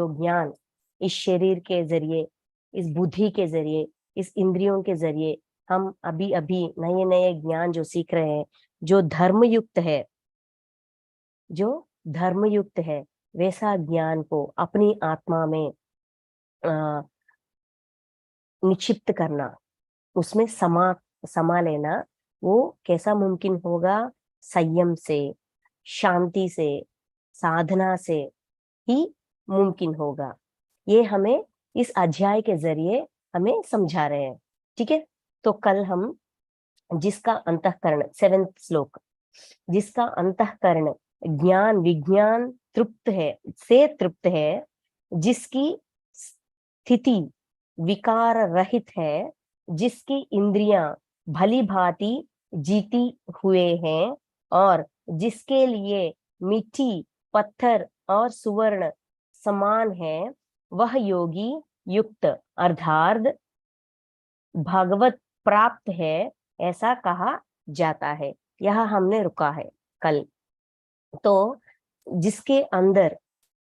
जो ज्ञान इस शरीर के जरिए, इस बुद्धि के जरिए, इस इंद्रियों के जरिए हम अभी अभी नए नए ज्ञान जो सीख रहे हैं, जो धर्मयुक्त है, जो धर्मयुक्त है, वैसा ज्ञान को अपनी आत्मा में निक्षिप्त करना, उसमें समा लेना, वो कैसा मुमकिन होगा? संयम से, शांति से, साधना से ही मुमकिन होगा। ये हमें इस अध्याय के जरिए हमें समझा रहे हैं। ठीक है, तो कल हम जिसका अंतःकरण, 7वां श्लोक, जिसका अंतःकरण ज्ञान विज्ञान तृप्त है, से तृप्त है, जिसकी स्थिति विकार रहित है, जिसकी इंद्रियां भली भांति जीती हुए हैं, और जिसके लिए मिट्टी पत्थर और सुवर्ण समान है, वह योगी युक्त अर्थात भागवत प्राप्त है, ऐसा कहा जाता है। यह हमने रुका है कल। तो जिसके अंदर,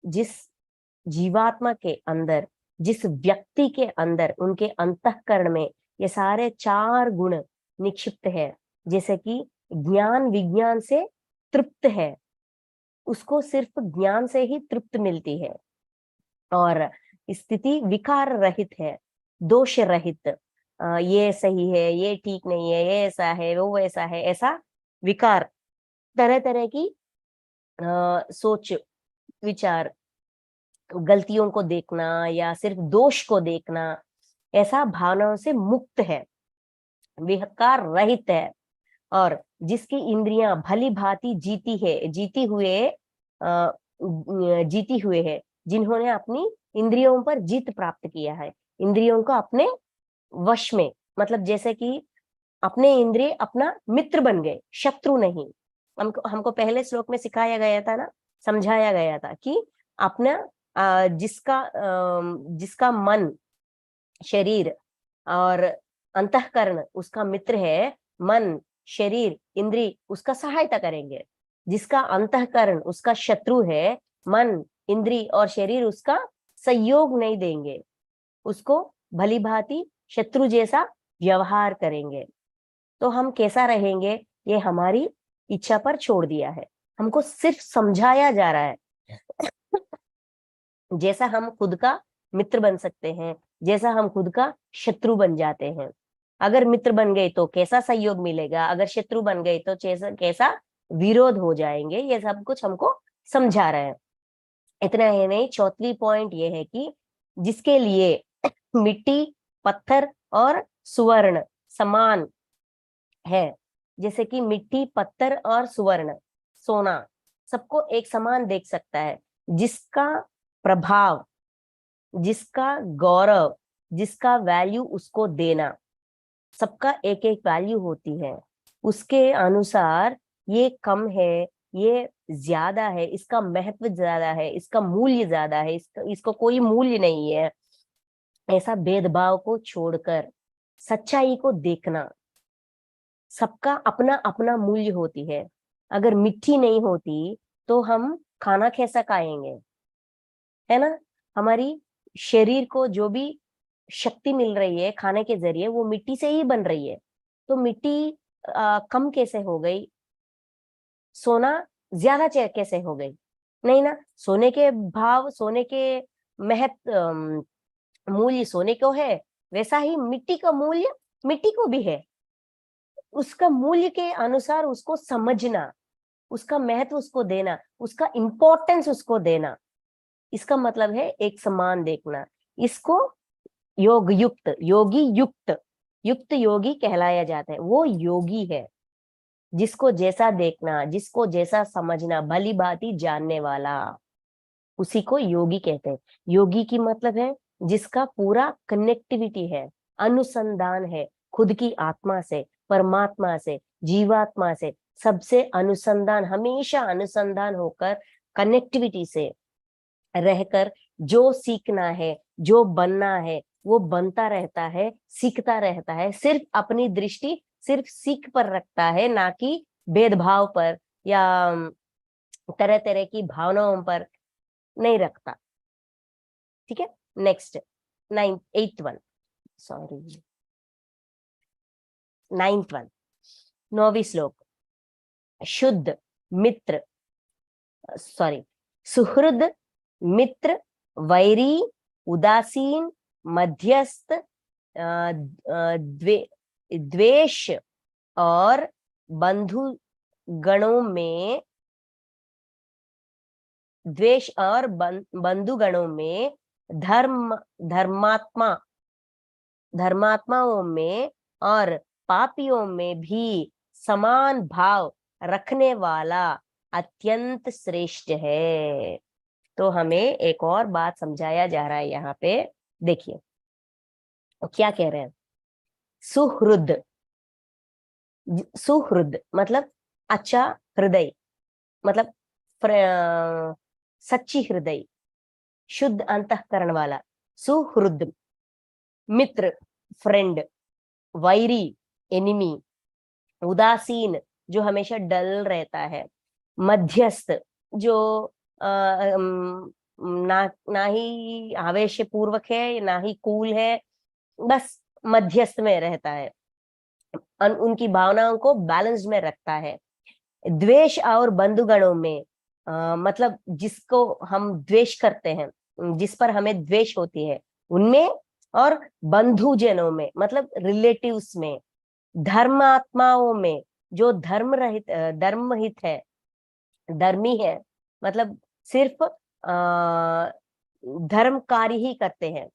जिस जीवात्मा के अंदर, जिस व्यक्ति के अंदर, उनके अंतःकरण में ये सारे 4 गुण निक्षिप्त है, जैसे कि ज्ञान विज्ञान से तृप्त है, उसको सिर्फ ज्ञान से ही तृप्त मिलती है, और स्थिति विकार रहित है, दोष रहित, ये सही है, ये ठीक नहीं है, ये ऐसा है, वो वैसा है, ऐसा विकार, तरह तरह की सोच विचार, गलतियों को देखना या सिर्फ दोष को देखना, ऐसा भावनाओं से मुक्त है, विकार रहित है, और जिसकी इंद्रियां भली भांति जीती हुए है, जिन्होंने अपनी इंद्रियों पर जीत प्राप्त किया है, इंद्रियों को अपने वश में, मतलब जैसे कि अपने इंद्रिय अपना मित्र बन गए, शत्रु नहीं। हमको पहले श्लोक में सिखाया गया था ना, समझाया गया था कि अपना जिसका मन, शरीर और अंतःकरण उसका मित्र है, मन शरीर इंद्री उसका सहायता करेंगे। जिसका अंतःकरण उसका शत्रु है, मन इंद्री और शरीर उसका सहयोग नहीं देंगे, उसको भली भांति शत्रु जैसा व्यवहार करेंगे। तो हम कैसा रहेंगे, ये हमारी इच्छा पर छोड़ दिया है। हमको सिर्फ समझाया जा रहा है जैसा हम खुद का मित्र बन सकते हैं, जैसा हम खुद का शत्रु बन जाते हैं। अगर मित्र बन गए तो कैसा सहयोग मिलेगा, अगर शत्रु बन गए तो कैसा विरोध हो जाएंगे, ये सब कुछ हमको समझा रहे हैं। इतना ही नहीं, 4वीं पॉइंट ये है कि जिसके लिए मिट्टी पत्थर और सुवर्ण समान है, जैसे कि मिट्टी पत्थर और सुवर्ण सोना सबको एक समान देख सकता है, जिसका प्रभाव, जिसका गौरव, जिसका वैल्यू उसको देना, सबका एक एक वैल्यू होती है, उसके अनुसार ये कम है, ये ज्यादा है, इसका महत्व ज्यादा है, इसका मूल्य ज्यादा है, इसको कोई मूल्य नहीं है, ऐसा भेदभाव को छोड़कर सच्चाई को देखना। सबका अपना अपना मूल्य होती है। अगर मिट्टी नहीं होती तो हम खाना कैसा खाएंगे, है ना? हमारी शरीर को जो भी शक्ति मिल रही है खाने के जरिए, वो मिट्टी से ही बन रही है। तो मिट्टी कम कैसे हो गई, सोना ज्यादा कैसे हो गई? नहीं ना, सोने के भाव, सोने के महत्व, मूल्य सोने को है, वैसा ही मिट्टी का मूल्य मिट्टी को भी है। उसका मूल्य के अनुसार उसको समझना, उसका महत्व उसको देना, उसका इंपॉर्टेंस उसको देना, इसका मतलब है एक समान देखना। इसको योग युक्त, योगी युक्त, युक्त योगी कहलाया जाता है। वो योगी है जिसको जैसा देखना, जिसको जैसा समझना, भली भांति जानने वाला, उसी को योगी कहते हैं। योगी की मतलब है जिसका पूरा कनेक्टिविटी है, अनुसंधान है, खुद की आत्मा से, परमात्मा से, जीवात्मा से, सबसे अनुसंधान, हमेशा अनुसंधान होकर कनेक्टिविटी से रहकर जो सीखना है, जो बनना है, वो बनता रहता है, सीखता रहता है। सिर्फ अपनी दृष्टि सिर्फ सीख पर रखता है, ना कि भेदभाव पर या तरह तरह की भावनाओं पर नहीं रखता। ठीक है, next 8th one, sorry 9th one, 9वीं श्लोक। शुद्ध मित्र, सॉरी, सुहृद मित्र वैरी उदासीन मध्यस्थ द्वेष और बंधु गणों में, द्वेष और बंधु गणों में धर्मात्माओं में और पापियों में भी समान भाव रखने वाला अत्यंत श्रेष्ठ है। तो हमें एक और बात समझाया जा रहा है यहाँ पे, देखिए क्या कह रहे हैं। सुहृद, सुहृद मतलब अच्छा हृदय, मतलब सच्ची हृदय, शुद्ध अंतःकरण वाला सुहृद। मित्र फ्रेंड, वैरी एनिमी, उदासीन जो हमेशा डल रहता है, मध्यस्थ जो ना ही आवेश पूर्वक है ना ही कूल है, बस मध्यस्थ में रहता है, उनकी भावनाओं को बैलेंस में रखता है। द्वेष और बंधुगणों में मतलब जिसको हम द्वेष करते हैं, जिस पर हमें द्वेष होती है उनमें, और बंधुजनों में मतलब रिलेटिव्स में, धर्मात्माओं में जो धर्महित है, धर्मी है, मतलब सिर्फ धर्म कार्य ही करते हैं,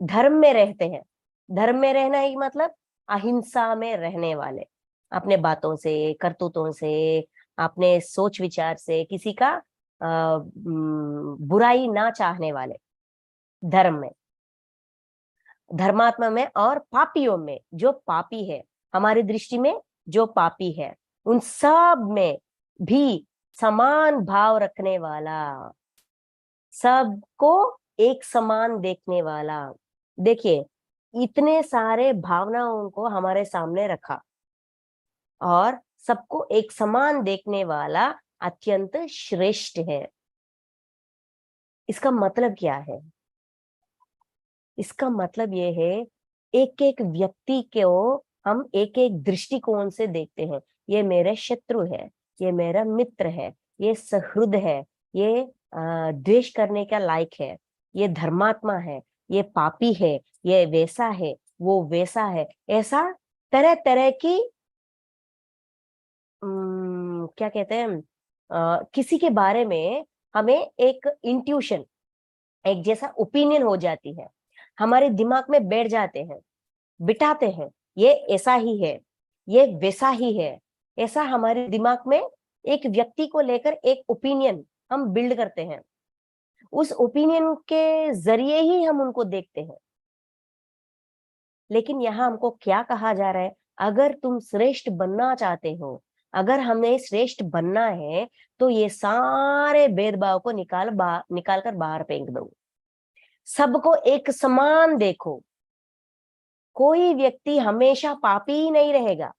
धर्म में रहते हैं। धर्म में रहना ही मतलब अहिंसा में रहने वाले, अपने बातों से, करतूतों से, अपने सोच विचार से किसी का बुराई ना चाहने वाले, धर्म में, धर्मात्मा में। और पापियों में, जो पापी है हमारी दृष्टि में, जो पापी है उन सब में भी समान भाव रखने वाला, सबको एक समान देखने वाला। देखिए इतने सारे भावनाओं को हमारे सामने रखा और सबको एक समान देखने वाला अत्यंत श्रेष्ठ है। इसका मतलब क्या है? इसका मतलब ये है, एक एक व्यक्ति को हम एक एक दृष्टिकोण से देखते हैं। ये मेरे शत्रु है, ये मेरा मित्र है, ये सहृद है, ये द्वेष करने का लायक है, ये धर्मात्मा है, ये पापी है, ये वैसा है, वो वैसा है। ऐसा तरह तरह की क्या कहते हैं, किसी के बारे में हमें एक इंट्यूशन, एक जैसा ओपिनियन हो जाती है, हमारे दिमाग में बैठ जाते हैं, बिठाते हैं, ये ऐसा ही है, ये वैसा ही है। ऐसा हमारे दिमाग में एक व्यक्ति को लेकर एक ओपिनियन हम बिल्ड करते हैं, उस ओपिनियन के जरिए ही हम उनको देखते हैं। लेकिन यहाँ हमको क्या कहा जा रहा है? अगर तुम श्रेष्ठ बनना चाहते हो, अगर हमें श्रेष्ठ बनना है, तो ये सारे भेदभाव को निकाल कर बाहर फेंक दो, सबको एक समान देखो। कोई व्यक्ति हमेशा पापी ही नहीं रहेगा,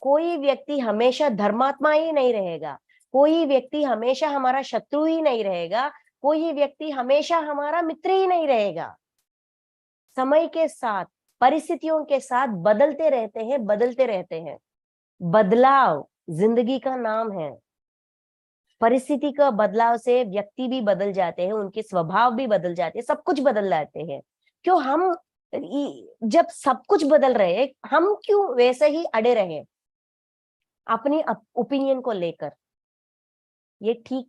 कोई व्यक्ति हमेशा धर्मात्मा ही नहीं रहेगा, कोई व्यक्ति हमेशा हमारा शत्रु ही नहीं रहेगा, कोई व्यक्ति हमेशा हमारा मित्र ही नहीं रहेगा। समय के साथ, परिस्थितियों के साथ बदलते रहते हैं, बदलते रहते हैं। बदलाव जिंदगी का नाम है। परिस्थिति का बदलाव से व्यक्ति भी बदल जाते हैं, उनके स्वभाव भी बदल जाते हैं, सब कुछ बदल जाते हैं। क्यों हम जब सब कुछ बदल रहे, हम क्यों वैसे ही अड़े रहे अपनी ओपिनियन को लेकर? ये ठीक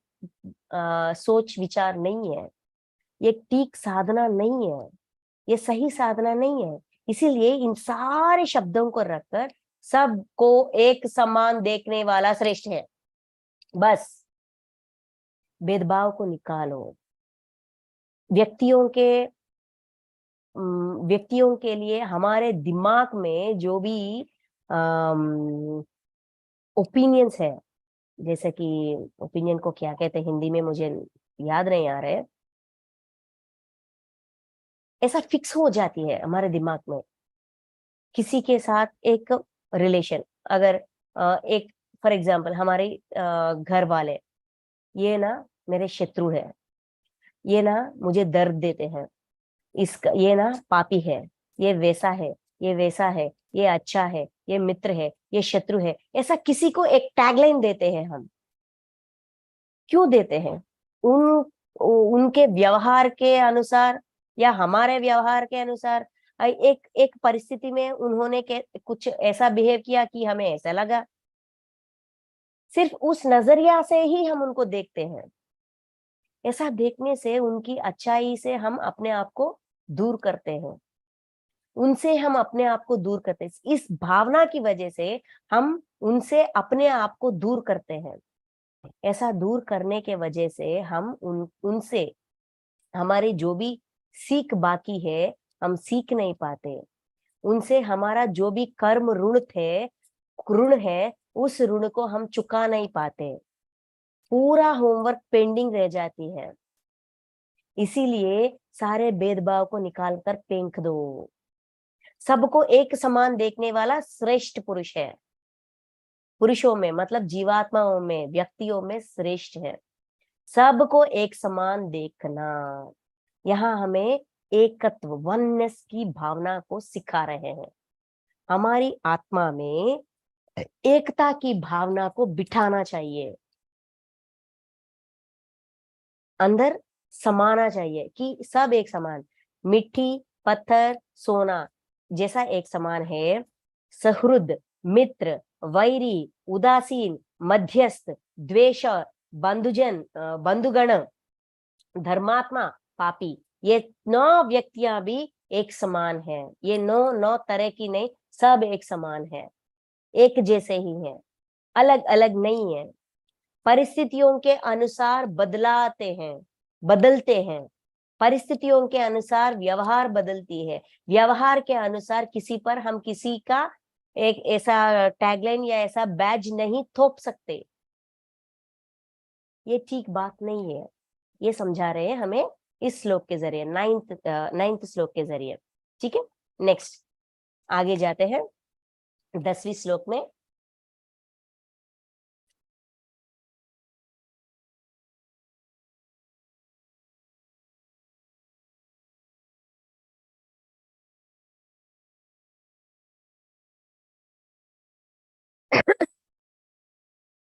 सोच विचार नहीं है, ये ठीक साधना नहीं है, ये सही साधना नहीं है। इसीलिए इन सारे शब्दों को रखकर सबको एक समान देखने वाला श्रेष्ठ है। बस भेदभाव को निकालो। व्यक्तियों के लिए हमारे दिमाग में जो भी ओपिनियंस है, जैसे कि ओपिनियन को क्या कहते हैं हिंदी में, मुझे याद नहीं आ रहे, ऐसा फिक्स हो जाती है हमारे दिमाग में। किसी के साथ एक रिलेशन, अगर एक फॉर एग्जांपल हमारे घर वाले, ये ना मेरे शत्रु है, ये ना मुझे दर्द देते हैं, इसका ये ना पापी है, ये वैसा है, ये वैसा है, ये अच्छा है, ये मित्र है, ये शत्रु है, ऐसा किसी को एक टैगलाइन देते हैं हम। क्यों देते हैं? उन उनके व्यवहार के अनुसार या हमारे व्यवहार के अनुसार, एक एक परिस्थिति में उन्होंने कुछ ऐसा बिहेव किया कि हमें ऐसा लगा, सिर्फ उस नजरिया से ही हम उनको देखते हैं। ऐसा देखने से उनकी अच्छाई से हम अपने आप को दूर करते हैं, उनसे हम अपने आप को दूर करते हैं। इस भावना की वजह से हम उनसे अपने आप को दूर करते हैं। ऐसा दूर करने के वजह से हम उनसे हमारी जो भी सीख बाकी है हम सीख नहीं पाते। उनसे हमारा जो भी कर्म ऋण है उस ऋण को हम चुका नहीं पाते। पूरा होमवर्क पेंडिंग रह जाती है। इसीलिए सारे भेदभाव को निकाल कर फेंक दो। सबको एक समान देखने वाला श्रेष्ठ पुरुष है। पुरुषों में मतलब जीवात्माओं में, व्यक्तियों में श्रेष्ठ है। सबको एक समान देखना। यहाँ हमें एकत्व, वननेस की भावना को सिखा रहे हैं। हमारी आत्मा में एकता की भावना को बिठाना चाहिए, अंदर समाना चाहिए कि सब एक समान, मिट्टी, पत्थर, सोना जैसा एक समान है। सहृद, मित्र, वैरी, उदासीन, मध्यस्थ, द्वेष, बंधुगण, धर्मात्मा, पापी, ये 9 व्यक्तियां भी एक समान है। ये 9 तरह की नहीं, सब एक समान है, एक जैसे ही है, अलग अलग नहीं है। परिस्थितियों के अनुसार बदलते हैं। परिस्थितियों के अनुसार व्यवहार बदलती है। व्यवहार के अनुसार किसी पर हम किसी का एक ऐसा टैगलाइन या ऐसा बैज नहीं थोप सकते। ये ठीक बात नहीं है। ये समझा रहे हैं हमें इस श्लोक के जरिए, नाइन्थ श्लोक के जरिए। ठीक है, नेक्स्ट आगे जाते हैं 10वीं श्लोक में।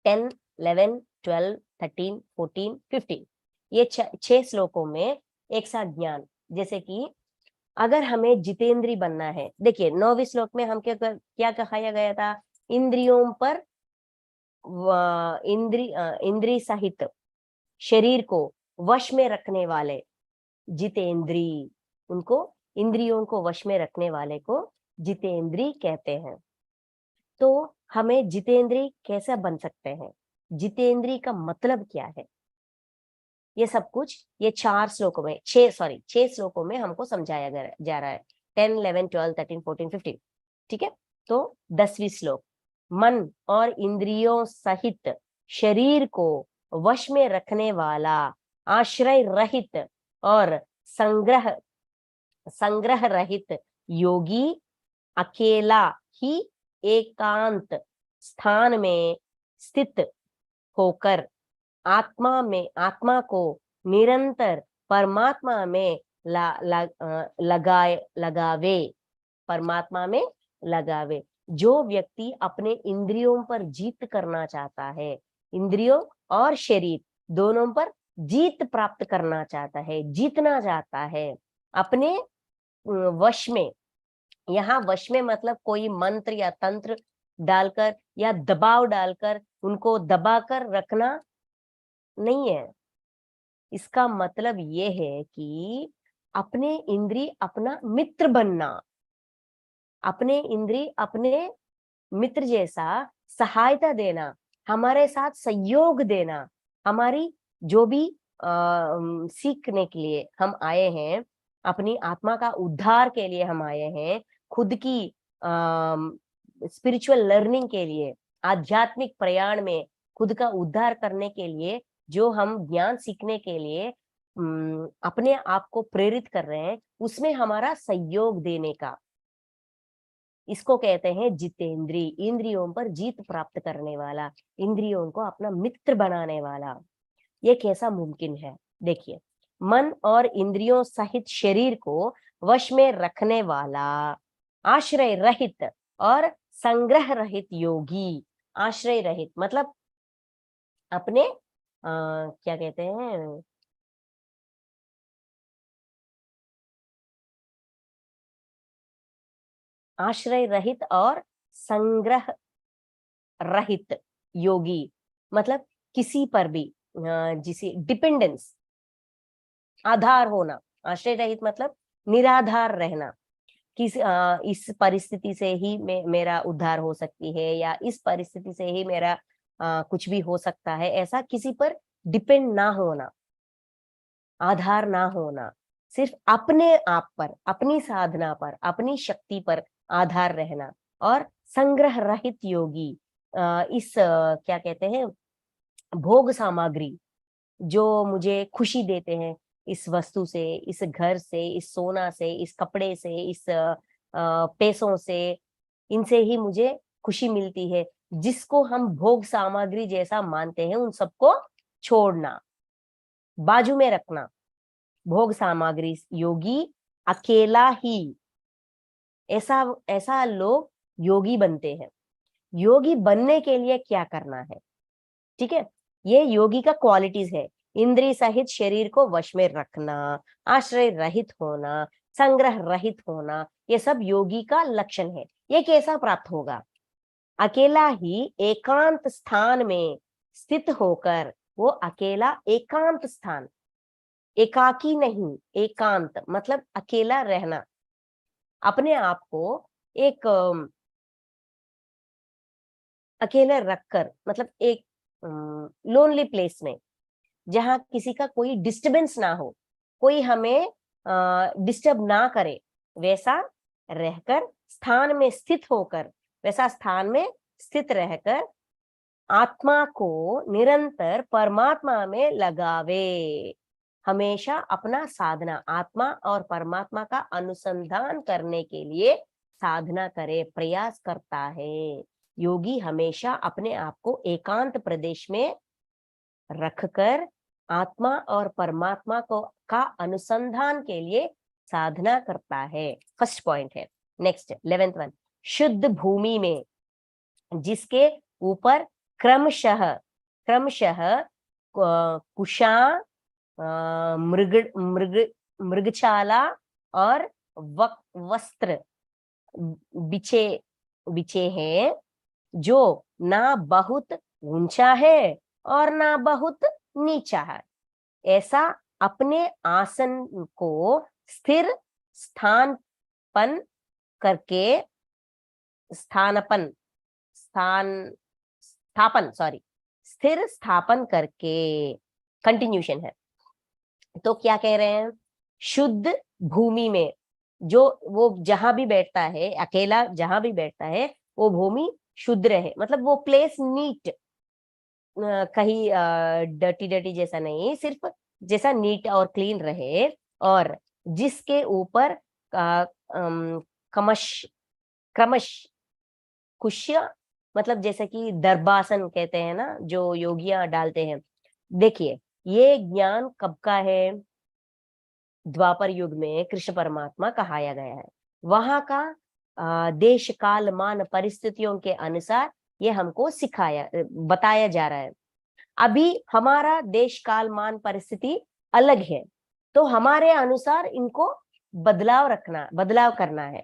टेन, 11, 12, 13, 14, 15, ये 6 श्लोकों में एक साथ ज्ञान। जैसे कि अगर हमें जितेंद्री बनना है, देखिए 9वीं श्लोक में हम क्या कहाया गया था? इंद्रियों पर इंद्री सहित शरीर को वश में रखने वाले जितेंद्री, उनको इंद्रियों को वश में रखने वाले को जितेंद्री कहते हैं। तो हमें जितेंद्री कैसे बन सकते हैं? जितेंद्री का मतलब क्या है? ये सब कुछ ये 4 श्लोकों में 6 श्लोकों में हमको समझाया जा रहा है। 10, 11, 12, 13, 14, 15। ठीक है, तो 10वीं श्लोक, मन और इंद्रियों सहित शरीर को वश में रखने वाला, आश्रय रहित और संग्रह रहित योगी अकेला ही एकांत स्थान में स्थित होकर आत्मा को निरंतर परमात्मा में लगावे, परमात्मा में लगावे। जो व्यक्ति अपने इंद्रियों पर जीत करना चाहता है, इंद्रियों और शरीर दोनों पर जीत प्राप्त करना चाहता है, जीतना चाहता है अपने वश में। यहाँ वश में मतलब कोई मंत्र या तंत्र डालकर या दबाव डालकर उनको दबाकर रखना नहीं है। इसका मतलब ये है कि अपने इंद्री अपना मित्र बनना, अपने इंद्री अपने मित्र जैसा सहायता देना, हमारे साथ सहयोग देना। हमारी जो भी सीखने के लिए हम आए हैं, अपनी आत्मा का उद्धार के लिए हम आए हैं, खुद की स्पिरिचुअल लर्निंग के लिए, आध्यात्मिक प्रयाण में खुद का उद्धार करने के लिए जो हम ज्ञान सीखने के लिए अपने आप को प्रेरित कर रहे हैं, उसमें हमारा सहयोग देने का, इसको कहते हैं जितेंद्री। इंद्रियों पर जीत प्राप्त करने वाला, इंद्रियों को अपना मित्र बनाने वाला। ये कैसा मुमकिन है? देखिए, मन और इंद्रियों सहित शरीर को वश में रखने वाला, आश्रय रहित और संग्रह रहित योगी। आश्रय रहित मतलब अपने क्या कहते हैं, आश्रय रहित और संग्रह रहित योगी मतलब किसी पर भी जिसे डिपेंडेंस, आधार होना। आश्रय रहित मतलब निराधार रहना, इस परिस्थिति से ही मेरा उद्धार हो सकती है, या इस परिस्थिति से ही मेरा कुछ भी हो सकता है, ऐसा किसी पर डिपेंड ना होना, आधार ना होना, सिर्फ अपने आप पर, अपनी साधना पर, अपनी शक्ति पर आधार रहना। और संग्रह रहित योगी क्या कहते हैं, भोग सामग्री जो मुझे खुशी देते हैं, इस वस्तु से, इस घर से, इस सोना से, इस कपड़े से, इस पैसों से, इनसे ही मुझे खुशी मिलती है, जिसको हम भोग सामग्री जैसा मानते हैं, उन सबको छोड़ना, बाजू में रखना। भोग सामग्री योगी अकेला ही, ऐसा ऐसा लोग योगी बनते हैं। योगी बनने के लिए क्या करना है, ठीक है, ये योगी का क्वालिटीज है। इंद्रिय सहित शरीर को वश में रखना, आश्रय रहित होना, संग्रह रहित होना, ये सब योगी का लक्षण है। ये कैसा प्राप्त होगा, अकेला ही एकांत स्थान में स्थित होकर, वो अकेला एकांत स्थान, एकाकी नहीं, एकांत मतलब अकेला रहना, अपने आप को एक अकेले रखकर, मतलब एक लोनली प्लेस में, जहां किसी का कोई डिस्टरबेंस ना हो, कोई हमें डिस्टर्ब ना करे, वैसा रहकर, स्थान में स्थित होकर, वैसा स्थान में स्थित रहकर आत्मा को निरंतर परमात्मा में लगावे। हमेशा अपना साधना आत्मा और परमात्मा का अनुसंधान करने के लिए साधना करे, प्रयास करता है। योगी हमेशा अपने आप को एकांत प्रदेश में रखकर आत्मा और परमात्मा को का अनुसंधान के लिए साधना करता है। फर्स्ट पॉइंट है। नेक्स्ट 11th वन, शुद्ध भूमि में जिसके ऊपर क्रमशः क्रमशः कुशा, मृग मृग मृगशाला और वस्त्र बिछे बिछे हैं, जो ना बहुत ऊंचा है और ना बहुत नीचा है, ऐसा अपने आसन को स्थिर स्थानपन करके, स्थानपन स्थापन सॉरी स्थिर स्थापन करके, कंटिन्यूशन है। तो क्या कह रहे हैं, शुद्ध भूमि में, जो वो जहां भी बैठता है, अकेला जहां भी बैठता है, वो भूमि शुद्ध रहे, मतलब वो प्लेस नीट, कहीं डर्टी डर्टी जैसा नहीं, सिर्फ जैसा नीट और क्लीन रहे, और जिसके ऊपर कमश क्रमश कुश्य मतलब जैसे कि दर्भासन कहते हैं ना, जो योगियां डालते हैं। देखिए, ये ज्ञान कब का है, द्वापर युग में कृष्ण परमात्मा कहाया गया है। वहां का देश काल मान परिस्थितियों के अनुसार ये हमको सिखाया बताया जा रहा है। अभी हमारा देश काल मान परिस्थिति अलग है, तो हमारे अनुसार इनको बदलाव करना है,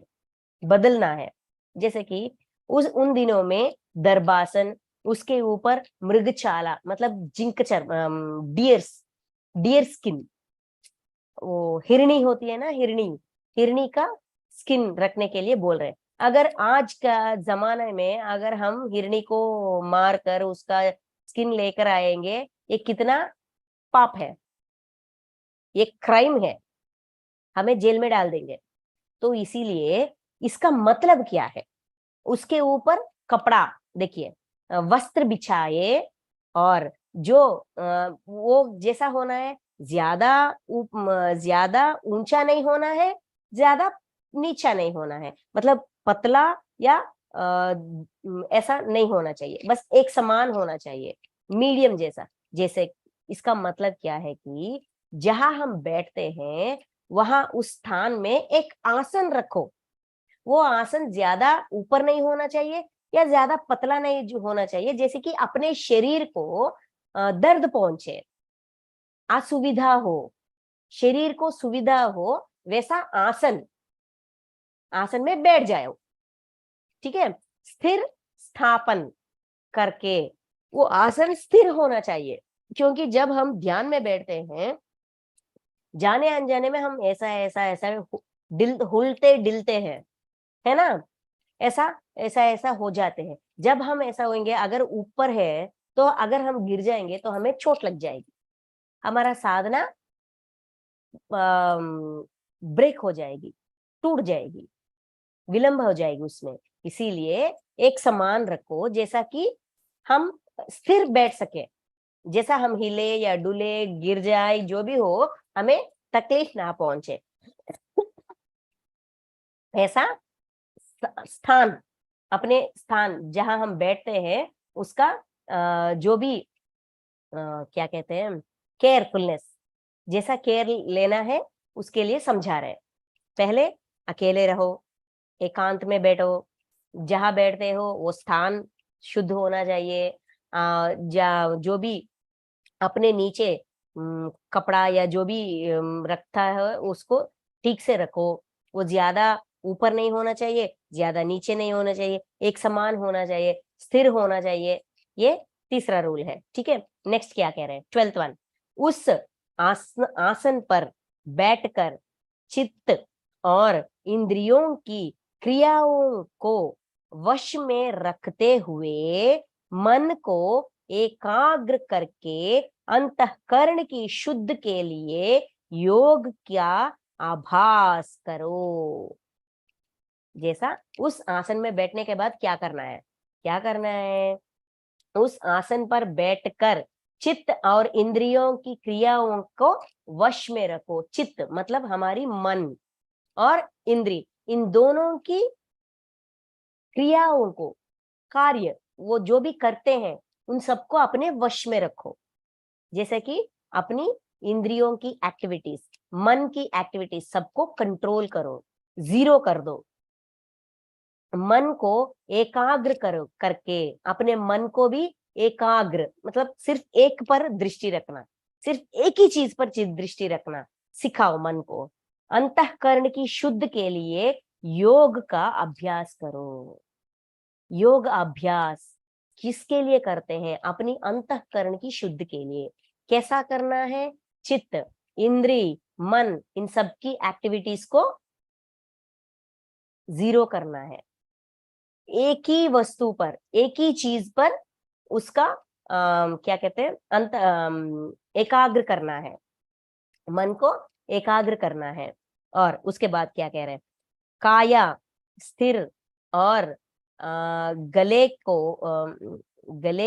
बदलना है। जैसे कि उन दिनों में दर्भासन, उसके ऊपर मृगशाला मतलब जिंक चर्म, डियर स्किन, वो हिरणी होती है ना, हिरणी का स्किन रखने के लिए बोल रहे हैं। अगर आज का जमाने में अगर हम हिरणी को मार कर उसका स्किन लेकर आएंगे, ये कितना पाप है, ये क्राइम है, हमें जेल में डाल देंगे। तो इसीलिए इसका मतलब क्या है, उसके ऊपर कपड़ा, देखिए, वस्त्र बिछाए, और जो वो जैसा होना है, ज्यादा ऊंचा नहीं होना है, ज्यादा नीचा नहीं होना है, मतलब पतला या ऐसा नहीं होना चाहिए, बस एक समान होना चाहिए, मीडियम जैसा। जैसे इसका मतलब क्या है कि जहां हम बैठते हैं वहां उस स्थान में एक आसन रखो। वो आसन ज्यादा ऊपर नहीं होना चाहिए या ज्यादा पतला नहीं होना चाहिए, जैसे कि अपने शरीर को दर्द पहुंचे, असुविधा हो, शरीर को सुविधा हो, वैसा आसन, आसन में बैठ जाओ। ठीक है, स्थिर स्थापन करके, वो आसन स्थिर होना चाहिए, क्योंकि जब हम ध्यान में बैठते हैं जाने अनजाने में हम ऐसा ऐसा ऐसा हुलते डिलते हैं, है ना, ऐसा ऐसा ऐसा हो जाते हैं। जब हम ऐसा होंगे, अगर ऊपर है तो अगर हम गिर जाएंगे तो हमें चोट लग जाएगी, हमारा साधना ब्रेक हो जाएगी, टूट जाएगी, विलंब हो जाएगी उसमें। इसीलिए एक समान रखो, जैसा कि हम स्थिर बैठ सके, जैसा हम हिले या डुले, गिर जाए, जो भी हो, हमें तकलीफ ना पहुंचे। ऐसा स्थान, अपने स्थान जहां हम बैठते हैं उसका जो भी क्या कहते हैं, केयरफुलनेस, जैसा केयर लेना है उसके लिए समझा रहे। पहले अकेले रहो, एकांत में बैठो, जहां बैठते हो वो स्थान शुद्ध होना चाहिए। जो भी अपने नीचे कपड़ा या जो भी रखता है उसको ठीक से रखो। वो ज्यादा ऊपर नहीं होना चाहिए, ज्यादा नीचे नहीं होना चाहिए, एक समान होना चाहिए, स्थिर होना चाहिए। ये तीसरा रूल है। ठीक है, नेक्स्ट क्या कह रहे हैं, 12th वन। उस आसन पर बैठकर चित्त और इंद्रियों की क्रियाओं को वश में रखते हुए मन को एकाग्र करके अंतःकरण की शुद्ध के लिए योग का आभास करो। जैसा उस आसन में बैठने के बाद क्या करना है, क्या करना है, उस आसन पर बैठकर चित्त और इंद्रियों की क्रियाओं को वश में रखो। चित्त मतलब हमारी मन, और इंद्री, इन दोनों की क्रियाओं को, कार्य वो जो भी करते हैं उन सबको अपने वश में रखो। जैसे कि अपनी इंद्रियों की एक्टिविटीज, मन की एक्टिविटीज, सबको कंट्रोल करो, जीरो कर दो। मन को एकाग्र करो, करके अपने मन को भी एकाग्र मतलब सिर्फ एक पर दृष्टि रखना, सिर्फ एक ही चीज पर दृष्टि रखना सिखाओ मन को। अंतःकरण की शुद्ध के लिए योग का अभ्यास करो। योग अभ्यास किसके लिए करते हैं, अपनी अंतःकरण की शुद्ध के लिए। कैसा करना है, चित्त, इंद्री, मन, इन सब की एक्टिविटीज को जीरो करना है, एक ही वस्तु पर, एक ही चीज पर उसका क्या कहते हैं, एकाग्र करना है, मन को एकाग्र करना है। और उसके बाद क्या कह रहे हैं, काया स्थिर और गले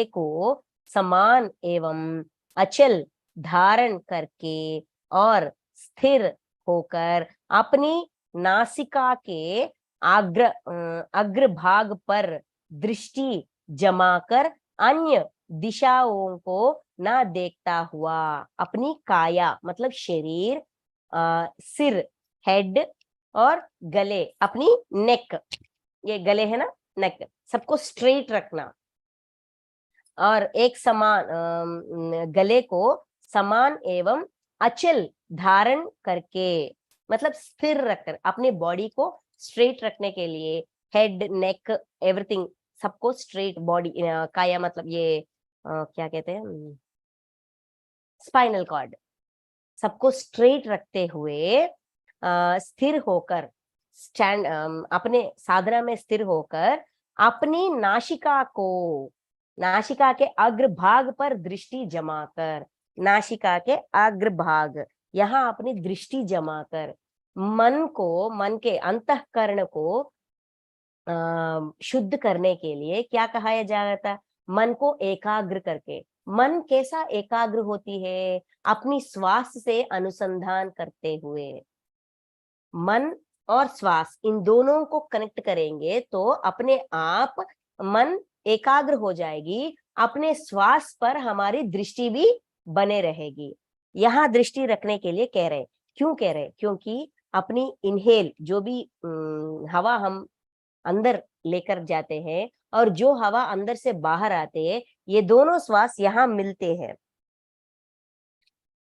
को समान एवं अचल धारण करके और स्थिर होकर अपनी नासिका के अग्रभाग पर दृष्टि जमाकर अन्य दिशाओं को ना देखता हुआ, अपनी काया मतलब शरीर, सिर हेड, और गले अपनी नेक, ये गले है ना, नेक, सबको स्ट्रेट रखना और एक समान गले को समान एवं अचल धारण करके, मतलब स्थिर रखकर अपने बॉडी को स्ट्रेट रखने के लिए, हेड नेक एवरीथिंग सबको स्ट्रेट, बॉडी काया मतलब ये क्या कहते हैं, स्पाइनल कॉर्ड, सबको स्ट्रेट रखते हुए स्थिर होकर, स्टैंड अपने साधना में स्थिर होकर अपनी नासिका को, नासिका के अग्रभाग पर दृष्टि जमाकर, नासिका के अग्रभाग यहाँ अपनी दृष्टि जमाकर मन को, मन के अंतःकरण को शुद्ध करने के लिए क्या कहा जाता है, मन को एकाग्र करके। मन कैसा एकाग्र होती है, अपनी श्वास से अनुसंधान करते हुए। मन और श्वास इन दोनों को कनेक्ट करेंगे तो अपने आप मन एकाग्र हो जाएगी, अपने श्वास पर हमारी दृष्टि भी बने रहेगी। यहाँ दृष्टि रखने के लिए कह रहे। क्यों कह रहे? क्योंकि अपनी इनहेल जो भी हवा हम अंदर लेकर जाते हैं और जो हवा अंदर से बाहर आते हैं, ये दोनों श्वास यहाँ मिलते हैं।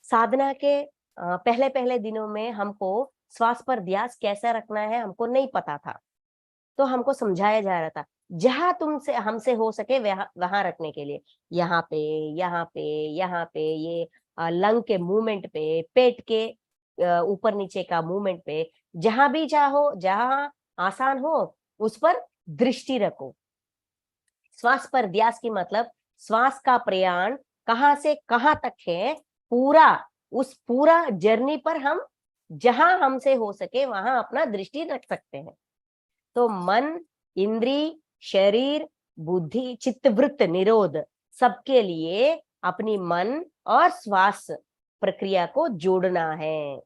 साधना के पहले पहले दिनों में हमको श्वास पर ध्यास कैसा रखना है हमको नहीं पता था, तो हमको समझाया जा रहा था जहां तुमसे हमसे हो सके वहां रखने के लिए, यहाँ पे, यहाँ पे, यहाँ पे, ये लंग के मूवमेंट पे, पेट के ऊपर नीचे का मूवमेंट पे, जहां भी चाहो, जहां आसान हो उस पर दृष्टि रखो। श्वास पर ध्यास की मतलब श्वास का प्रयाण कहाँ से कहाँ तक है, पूरा उस पूरा जर्नी पर हम जहां हमसे हो सके वहां अपना दृष्टि रख सकते हैं। तो मन, इंद्री, शरीर, बुद्धि, चित्तवृत्त निरोध सबके लिए अपनी मन और श्वास प्रक्रिया को जोड़ना है।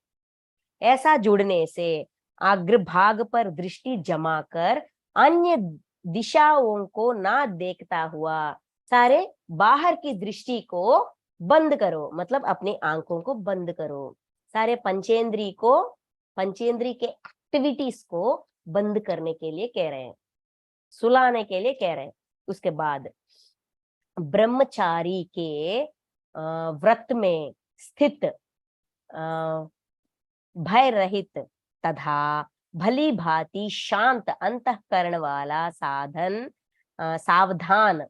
ऐसा जुड़ने से अग्रभाग पर दृष्टि जमा कर अन्य दिशाओं को ना देखता हुआ सारे बाहर की दृष्टि को बंद करो, मतलब अपनी आंखों को बंद करो, सारे पंचेंद्री के एक्टिविटीज को बंद करने के लिए कह रहे हैं, सुलाने के लिए कह रहे हैं। उसके बाद ब्रह्मचारी के व्रत में स्थित भय रहित तथा भली भांति शांत अंतःकरण वाला सावधान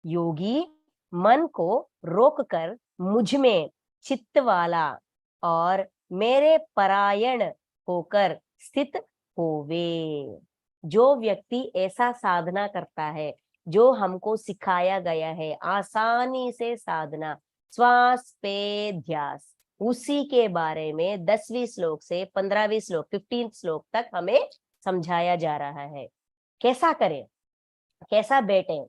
योगी मन को रोककर मुझ में चित्त वाला और मेरे परायण होकर स्थित होवे। जो व्यक्ति ऐसा साधना करता है जो हमको सिखाया गया है, आसानी से साधना, श्वास पे ध्यास, उसी के बारे में 10वीं श्लोक से 15वीं श्लोक 15 श्लोक तक हमें समझाया जा रहा है। कैसा करें, कैसा बैठे,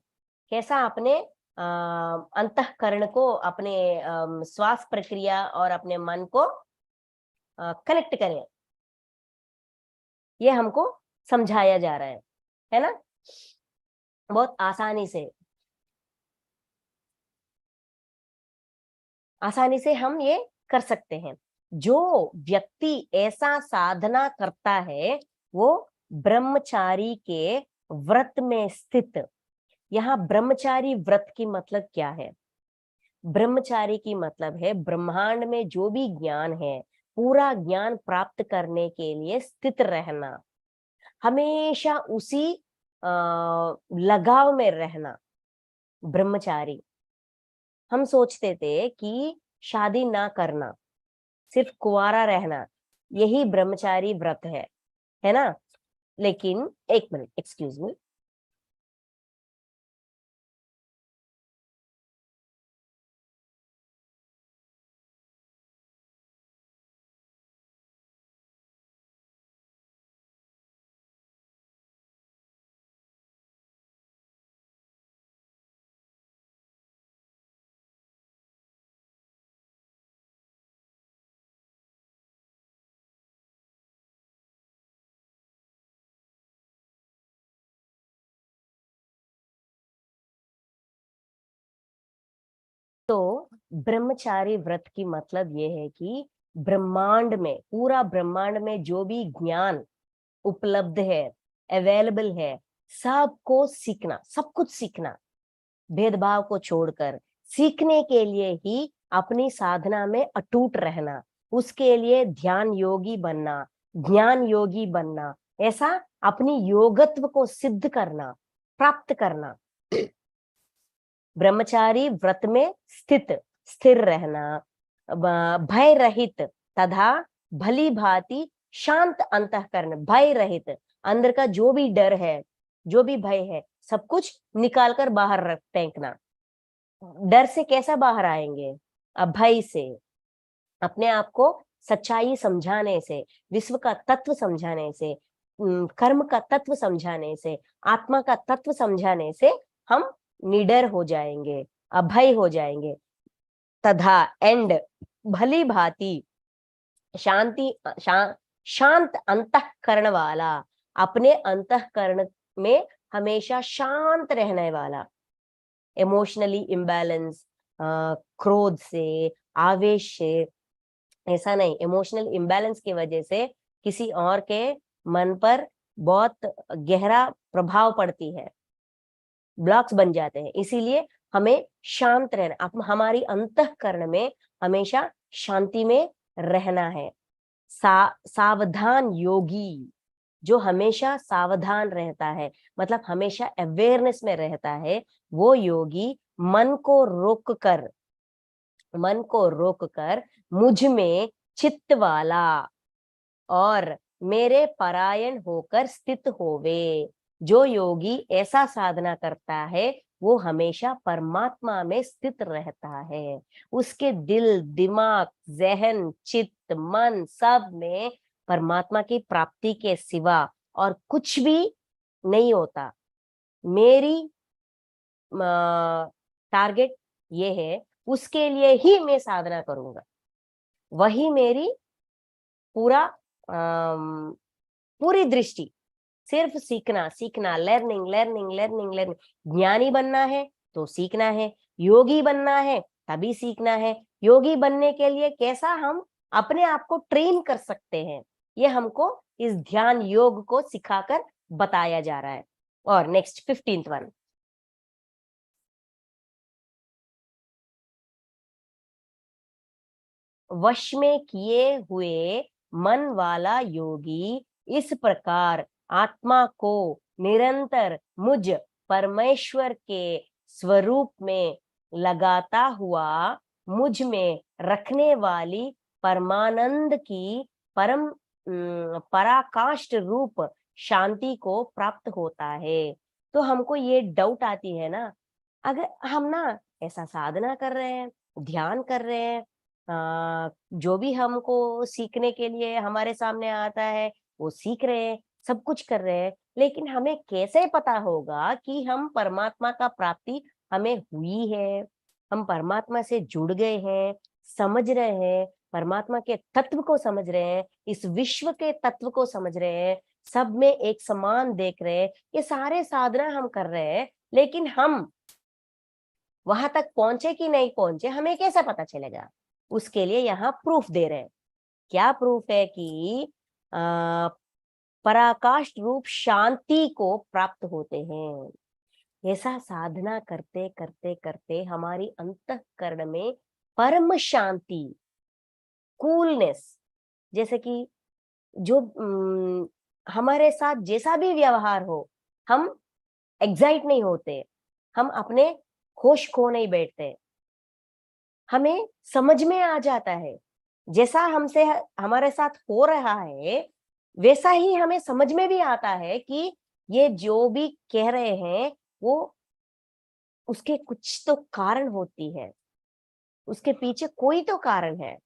कैसा अपने अंतःकरण को, अपने श्वास प्रक्रिया और अपने मन को कनेक्ट करें, ये हमको समझाया जा रहा है ना, बहुत आसानी से हम ये कर सकते हैं। जो व्यक्ति ऐसा साधना करता है वो ब्रह्मचारी के व्रत में स्थित। यहाँ ब्रह्मचारी व्रत की मतलब क्या है? ब्रह्मचारी की मतलब है ब्रह्मांड में जो भी ज्ञान है, पूरा ज्ञान प्राप्त करने के लिए स्थित रहना, हमेशा उसी लगाव में रहना। ब्रह्मचारी, हम सोचते थे कि शादी ना करना, सिर्फ कुंवारा रहना, यही ब्रह्मचारी व्रत है ना? लेकिन एक मिनट, एक्सक्यूज मी, तो ब्रह्मचारी व्रत की मतलब ये है कि ब्रह्मांड में, पूरा ब्रह्मांड में जो भी ज्ञान उपलब्ध है, अवेलेबल है, सबको सीखना, सब कुछ सीखना, भेदभाव को छोड़कर सीखने के लिए ही अपनी साधना में अटूट रहना, उसके लिए ध्यान योगी बनना, ज्ञान योगी बनना, ऐसा अपनी योगत्व को सिद्ध करना, प्राप्त करना। ब्रह्मचारी व्रत में स्थिर रहना, भय रहित तथा भली भांति शांत अंतःकरण, भय रहित, अंदर का जो भी डर है, जो भी भय है, सब कुछ निकालकर बाहर रख फेंकना। डर से कैसा बाहर आएंगे? अभय से, अपने आप को सच्चाई समझाने से, विश्व का तत्व समझाने से, कर्म का तत्व समझाने से, आत्मा का तत्व समझाने से हम निडर हो जाएंगे, अभय हो जाएंगे। तथा एंड भली भांति शांत अंतःकरण वाला, अपने अंतःकरण में हमेशा शांत रहने वाला, इमोशनली इम्बैलेंस, क्रोध से, आवेश से, ऐसा नहीं, इमोशनल इम्बैलेंस की वजह से किसी और के मन पर बहुत गहरा प्रभाव पड़ती है, ब्लॉक्स बन जाते हैं। इसीलिए हमें शांत रहना, हमारी अंतःकरण में हमेशा शांति में रहना है। सावधान योगी, जो हमेशा सावधान रहता है, मतलब हमेशा अवेयरनेस में रहता है, वो योगी मन को रोक कर मुझ में चित्त वाला और मेरे परायण होकर स्थित होवे। जो योगी ऐसा साधना करता है वो हमेशा परमात्मा में स्थित रहता है। उसके दिल, दिमाग, जहन, चित्त, मन सब में परमात्मा की प्राप्ति के सिवा और कुछ भी नहीं होता। मेरी टारगेट ये है, उसके लिए ही मैं साधना करूंगा, वही मेरी पूरा पूरी दृष्टि, सिर्फ सीखना सीखना, लर्निंग लर्निंग लर्निंग लर्निंग। ज्ञानी बनना है तो सीखना है, योगी बनना है तभी सीखना है। योगी बनने के लिए कैसा हम अपने आप को ट्रेन कर सकते हैं, ये हमको इस ध्यान योग को सिखाकर बताया जा रहा है। और नेक्स्ट 15th वन, वश में किए हुए मन वाला योगी इस प्रकार आत्मा को निरंतर मुझ परमेश्वर के स्वरूप में लगाता हुआ मुझ में रखने वाली परमानंद की पराकाष्ठ रूप शांति को प्राप्त होता है। तो हमको ये डाउट आती है ना, अगर हम ना ऐसा साधना कर रहे हैं, ध्यान कर रहे हैं, जो भी हमको सीखने के लिए हमारे सामने आता है वो सीख रहे हैं, सब कुछ कर रहे हैं, लेकिन हमें कैसे पता होगा कि हम परमात्मा का प्राप्ति हमें हुई है, हम परमात्मा से जुड़ गए हैं, समझ रहे हैं, परमात्मा के तत्व को समझ रहे हैं, इस विश्व के तत्व को समझ रहे हैं, सब में एक समान देख रहे हैं। ये सारे साधना हम कर रहे हैं, लेकिन हम वहां तक पहुंचे कि नहीं पहुंचे हमें कैसा पता चलेगा? उसके लिए यहाँ प्रूफ दे रहे हैं। क्या प्रूफ है? कि पराकाष्ठ रूप शांति को प्राप्त होते हैं। ऐसा साधना करते करते करते हमारी अंतःकरण में परम शांति, कूलनेस, जैसे कि जो हमारे साथ जैसा भी व्यवहार हो, हम एग्जाइट नहीं होते, हम अपने होश खो नहीं बैठते, हमें समझ में आ जाता है जैसा हमसे हमारे साथ हो रहा है वैसा ही हमें समझ में भी आता है कि ये जो भी कह रहे हैं वो उसके कुछ तो कारण होती है, उसके पीछे कोई तो कारण है।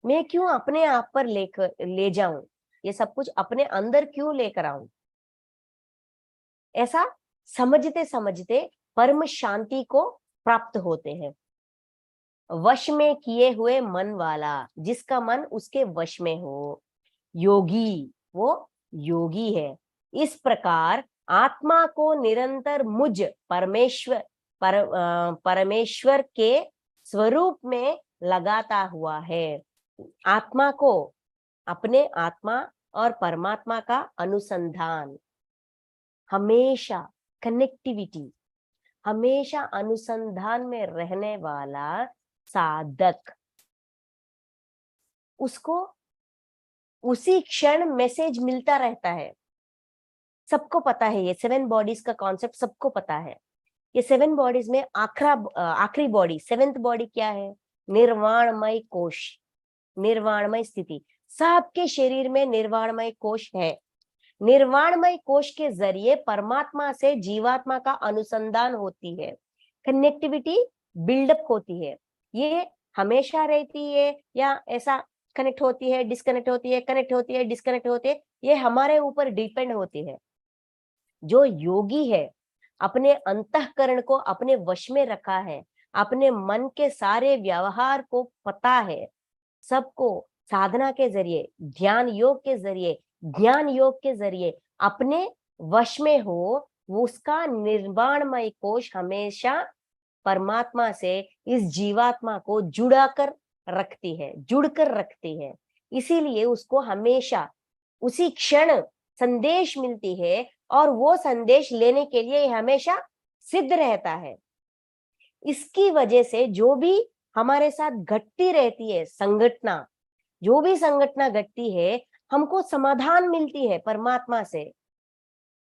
मैं क्यों अपने आप पर ले जाऊं, ये सब कुछ अपने अंदर क्यों लेकर आऊं? ऐसा समझते समझते परम शांति को प्राप्त होते हैं। वश में किए हुए मन वाला, जिसका मन उसके वश में हो, योगी, वो योगी है। इस प्रकार आत्मा को निरंतर मुझ परमेश्वर के स्वरूप में लगाता हुआ है। आत्मा को, अपने आत्मा और परमात्मा का अनुसंधान, हमेशा कनेक्टिविटी, हमेशा अनुसंधान में रहने वाला साधक, उसको उसी क्षण मैसेज मिलता रहता है। सबको पता है, ये 7 बॉडीज का कॉन्सेप्ट सबको पता है। ये 7 बॉडीज में आखिरी बॉडी, 7th बॉडी क्या है? निर्वाणमय कोश, निर्वाणमय स्थिति। सबके शरीर में निर्वाणमय कोश है। निर्वाणमय कोश के जरिए परमात्मा से जीवात्मा का अनुसंधान होती है, कनेक्टिविटी बिल्डअप होती है। ये हमेशा रहती है या ऐसा कनेक्ट होती है, डिस्कनेक्ट होती है, कनेक्ट होती है, डिस्कनेक्ट होती है, ये हमारे ऊपर डिपेंड होती है। जो योगी है, अपने अंतःकरण को अपने वश में रखा है, अपने मन के सारे व्यवहार को पता है, सबको साधना के जरिए, ध्यान योग के जरिए, ज्ञान योग के जरिए अपने वश में हो, वो उसका निर्वाणमय कोश हमेशा परमात्मा से इस जीवात्मा को जुड़ा कर रखती है, जुड़कर रखती है। इसीलिए उसको हमेशा उसी क्षण संदेश मिलती है और वो संदेश लेने के लिए हमेशा सिद्ध रहता है। इसकी वजह से जो भी हमारे साथ घटती रहती है संघटना, जो भी संघटना घटती है, हमको समाधान मिलती है परमात्मा से।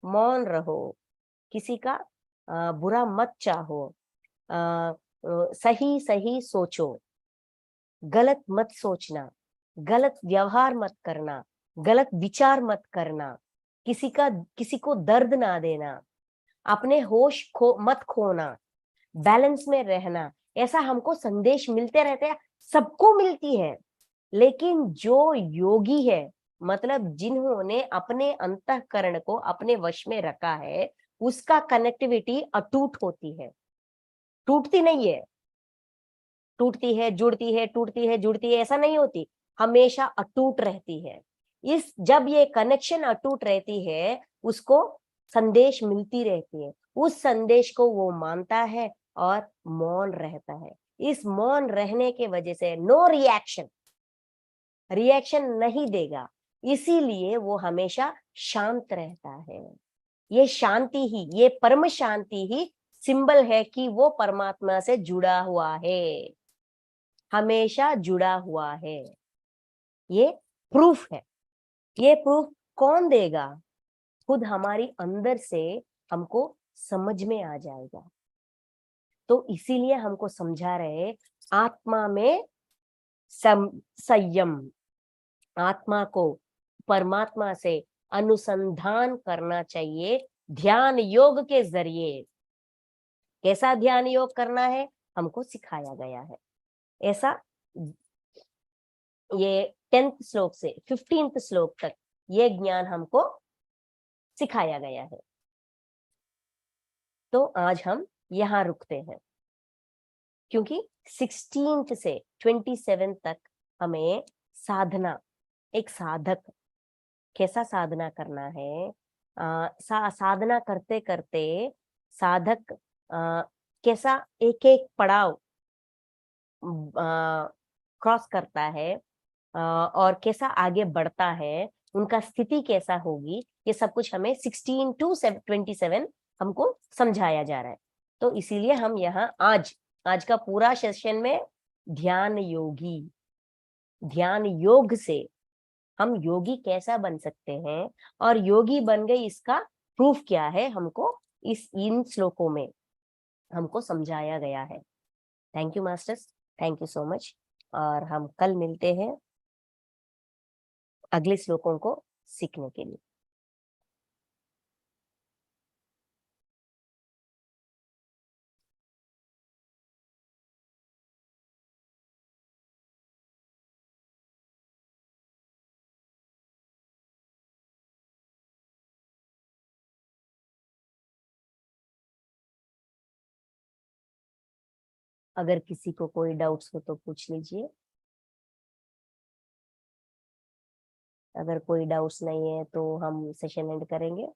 मौन रहो, किसी का बुरा मत चाहो, सही सही सोचो, गलत मत सोचना, गलत व्यवहार मत करना, गलत विचार मत करना, किसी को दर्द ना देना, अपने होश मत खोना, बैलेंस में रहना। ऐसा हमको संदेश मिलते रहते हैं, सबको मिलती है। लेकिन जो योगी है, मतलब जिन्होंने अपने अंतःकरण को अपने वश में रखा है, उसका कनेक्टिविटी अटूट होती है, टूटती नहीं है। टूटती है, जुड़ती है, टूटती है, जुड़ती है, ऐसा नहीं होती, हमेशा अटूट रहती है। जब ये कनेक्शन अटूट रहती है, उसको संदेश मिलती रहती है, उस संदेश को वो मानता है और मौन रहता है। इस मौन रहने के वजह से नो रिएक्शन नहीं देगा, इसीलिए वो हमेशा शांत रहता है। ये शांति ही, ये परम शांति ही सिंबल है कि वो परमात्मा से जुड़ा हुआ है, हमेशा जुड़ा हुआ है। ये प्रूफ है। ये प्रूफ कौन देगा? खुद हमारी अंदर से हमको समझ में आ जाएगा। तो इसीलिए हमको समझा रहे, आत्मा में संयम, आत्मा को परमात्मा से अनुसंधान करना चाहिए ध्यान योग के जरिए। कैसा ध्यान योग करना है हमको सिखाया गया है। ऐसा ये 10th श्लोक से 15th श्लोक तक ये ज्ञान हमको सिखाया गया है। तो आज हम यहाँ रुकते हैं, क्योंकि 16th से 27 तक हमें साधना, एक साधक कैसा साधना करना है, साधना करते करते साधक कैसा एक एक पड़ाव क्रॉस करता है और कैसा आगे बढ़ता है, उनका स्थिति कैसा होगी, ये सब कुछ हमें 16 to 27 हमको समझाया जा रहा है। तो इसीलिए हम यहाँ आज का पूरा सेशन में ध्यान योग से हम योगी कैसा बन सकते हैं और योगी बन गए इसका प्रूफ क्या है, हमको इन श्लोकों में हमको समझाया गया है। Thank you masters, thank you so much. और हम कल मिलते हैं अगले श्लोकों को सीखने के लिए। अगर किसी को कोई डाउट्स हो तो पूछ लीजिए। अगर कोई डाउट्स नहीं है तो हम सेशन एंड करेंगे।